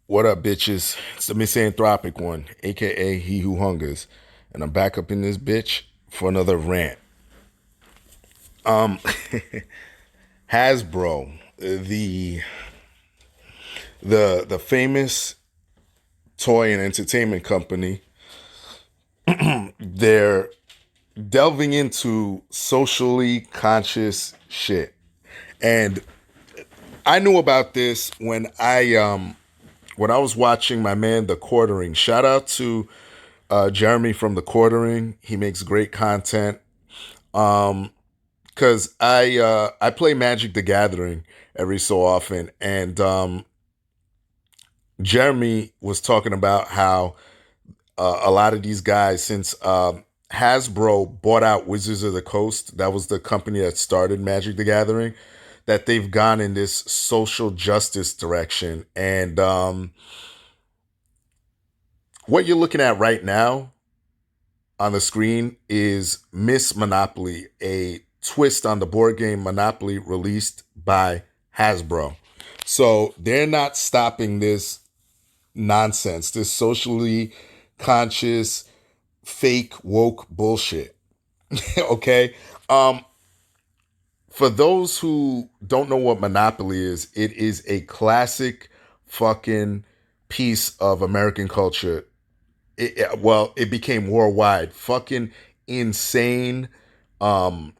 What up, bitches? It's the misanthropic one, aka He Who Hungers, and I'm back up in this bitch for another rant. Um, Hasbro, the famous toy and entertainment company, they're delving into socially conscious shit, and I knew about this when I was watching my man The Quartering. Shout out to Jeremy from The Quartering. He makes great content. Because I play Magic the Gathering every so often, and Jeremy was talking about how a lot of these guys, since Hasbro bought out Wizards of the Coast, that was the company that started Magic the Gathering, that they've gone in this social justice direction. And what you're looking at right now on the screen is Miss Monopoly, a twist on the board game Monopoly released by Hasbro. So they're not stopping this nonsense, this socially conscious, fake, woke bullshit. Okay? Um, for those who don't know what Monopoly is, it is a classic fucking piece of American culture. It became worldwide. Fucking insane, um,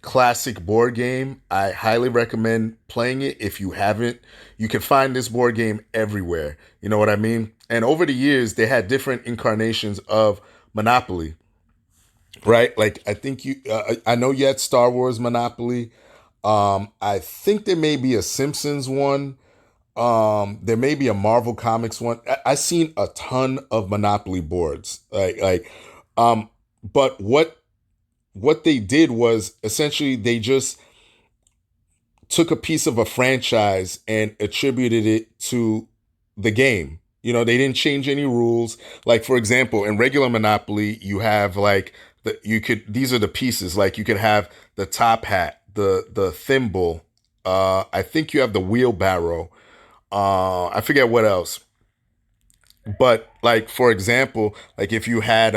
classic board game. I highly recommend playing it if you haven't. You can find this board game everywhere. You know what I mean? And over the years, they had different incarnations of Monopoly, right? Like I think I know you had Star Wars Monopoly. I think there may be a Simpsons one. There may be a Marvel Comics one. I seen a ton of Monopoly boards. Um, but what they did was essentially they just took a piece of a franchise and attributed it to the game. You know, they didn't change any rules. Like for example, in regular Monopoly, you have like these are the pieces. Like you could have the top hat, the thimble. I think you have the wheelbarrow. I forget what else. But like for example, like if you had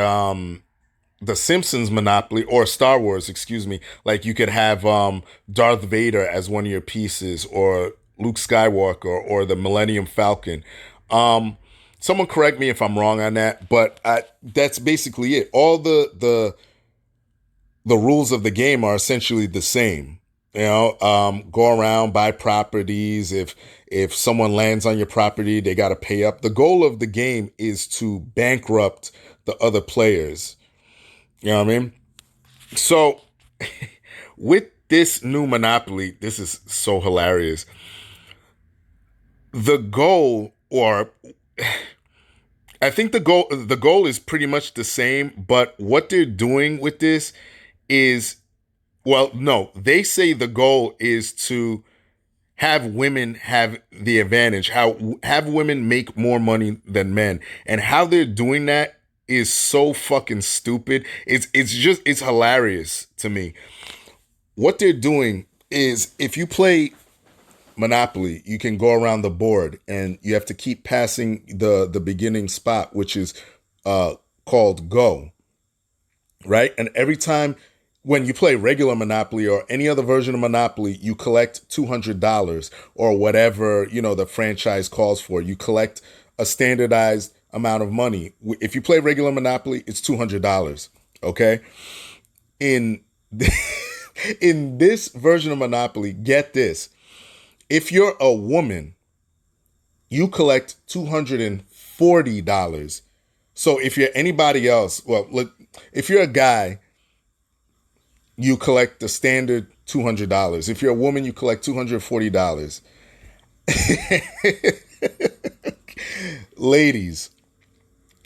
the Simpsons Monopoly or Star Wars, excuse me, like you could have Darth Vader as one of your pieces, or Luke Skywalker, or the Millennium Falcon. Um, Someone correct me if I'm wrong on that, but that's basically it. All the rules of the game are essentially the same. You know, go around, buy properties. If someone lands on your property, they got to pay up. The goal of the game is to bankrupt the other players. You know what I mean? So with this new Monopoly, this is so hilarious. The goal, or I think the goal is pretty much the same, but what they're doing with this is, well, no, they say the goal is to have women have the advantage, how have women make more money than men. And how they're doing that is so fucking stupid. It's hilarious to me. What they're doing is, if you play Monopoly, you can go around the board and you have to keep passing the beginning spot, which is called go, right? And every time when you play regular Monopoly or any other version of Monopoly, you collect $200 or whatever, you know, the franchise calls for. You collect a standardized amount of money. If you play regular Monopoly, it's $200. Okay? In in this version of Monopoly, get this. If you're a woman, you collect $240. So if you're anybody else, well, look, if you're a guy, you collect the standard $200. If you're a woman, you collect $240. Ladies,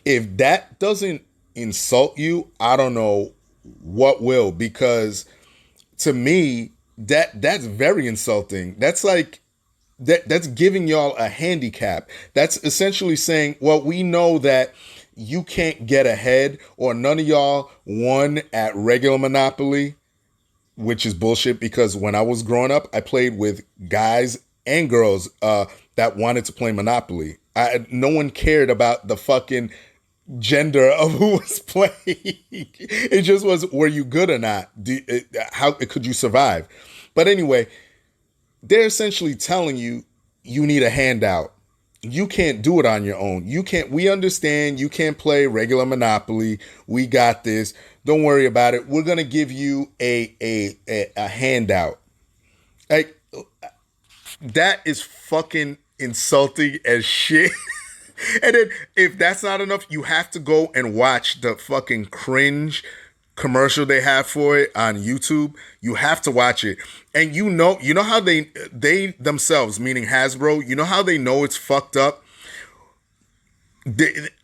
if that doesn't insult you, I don't know what will, because to me, that's very insulting. That's like that's giving y'all a handicap. That's essentially saying, well, we know that you can't get ahead, or none of y'all won at regular Monopoly, which is bullshit, because when I was growing up, I played with guys and girls. that wanted to play Monopoly. No one cared about the fucking gender of who was playing. It just was, were you good or not? How could you survive? But anyway, they're essentially telling you, you need a handout. You can't do it on your own. You can't. We understand you can't play regular Monopoly. We got this. Don't worry about it. We're gonna give you a handout. Like, that is fucking insulting as shit. And then if that's not enough, you have to go and watch the fucking cringe commercial they have for it on YouTube. You have to watch it. And you know how they themselves, meaning Hasbro, you know how they know it's fucked up?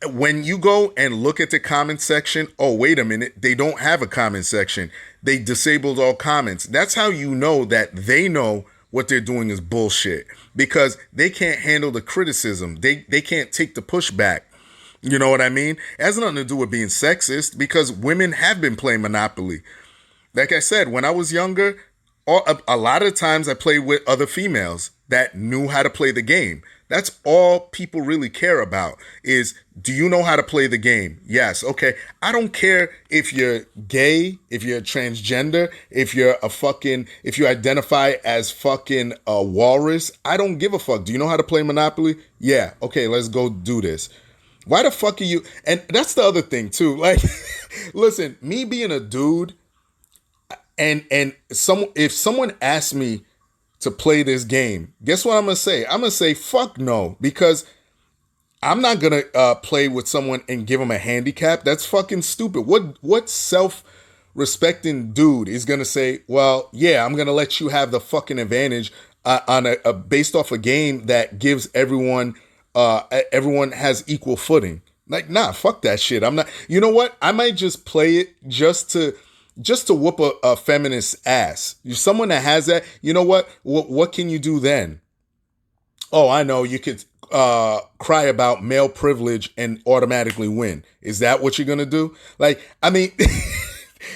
When you go and look at the comment section, oh, wait a minute, they don't have a comment section. They disabled all comments. That's how you know that they know what they're doing is bullshit, because they can't handle the criticism. They can't take the pushback. You know what I mean? It has nothing to do with being sexist, because women have been playing Monopoly. Like I said, when I was younger, a lot of times I played with other females that knew how to play the game. That's all people really care about is, do you know how to play the game? Yes. Okay. I don't care if you're gay, if you're transgender, if you identify as fucking a walrus. I don't give a fuck. Do you know how to play Monopoly? Yeah. Okay. Let's go do this. Why the fuck are you? And that's the other thing too. Like, listen, me being a dude and if someone asks me to play this game, guess what I'm going to say? I'm going to say, fuck no, because I'm not going to play with someone and give them a handicap. That's fucking stupid. What self-respecting dude is going to say, well, yeah, I'm going to let you have the fucking advantage on a based off a game that gives everyone has equal footing. Like, nah, fuck that shit. I'm not, you know what? I might just play it just to whoop a feminist ass. You're someone that has that, you know what? What can you do then? Oh, I know. You could cry about male privilege and automatically win. Is that what you're going to do? Like, I mean,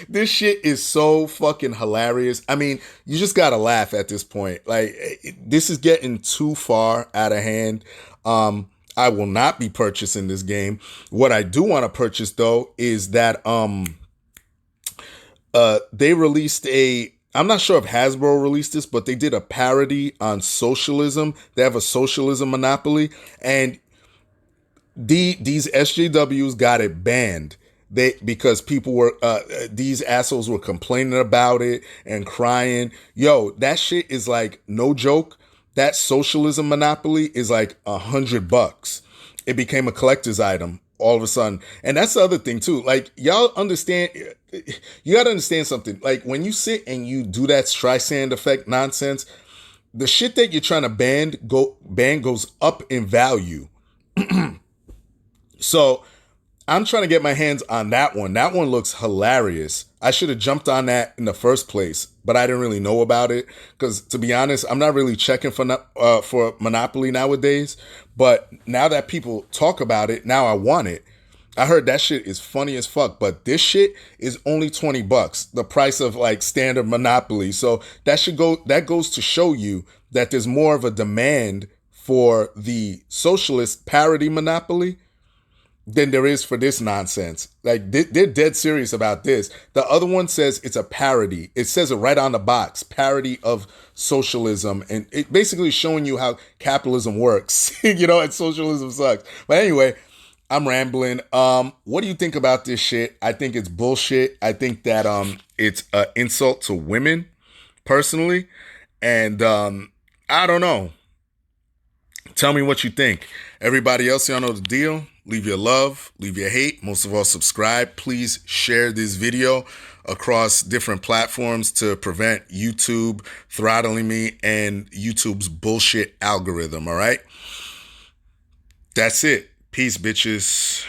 this shit is so fucking hilarious. I mean, you just got to laugh at this point. Like, this is getting too far out of hand. I will not be purchasing this game. What I do want to purchase, though, is that they released I'm not sure if Hasbro released this, but they did a parody on socialism. They have a socialism monopoly, and these SJWs got it banned. Because people were these assholes were complaining about it and crying. Yo, that shit is like no joke. That socialism monopoly is like $100. It became a collector's item all of a sudden. And that's the other thing too. Like, y'all understand, you got to understand something. Like, when you sit and you do that Streisand effect nonsense, the shit that you're trying to ban goes up in value. So I'm trying to get my hands on that one. That one looks hilarious. I should have jumped on that in the first place, but I didn't really know about it because, to be honest, I'm not really checking for Monopoly nowadays. But now that people talk about it, now I want it. I heard that shit is funny as fuck, but this shit is only $20, the price of like standard Monopoly. So that goes to show you that there's more of a demand for the socialist parody Monopoly than there is for this nonsense. Like, they're dead serious about this. The other one says it's a parody. It says it right on the box, parody of socialism. And it basically showing you how capitalism works, you know, and socialism sucks. But anyway, I'm rambling. What do you think about this shit? I think it's bullshit. I think that it's an insult to women, personally. And I don't know. Tell me what you think. Everybody else, y'all know the deal. Leave your love, leave your hate. Most of all, subscribe. Please share this video across different platforms to prevent YouTube throttling me and YouTube's bullshit algorithm, all right? That's it. Peace, bitches.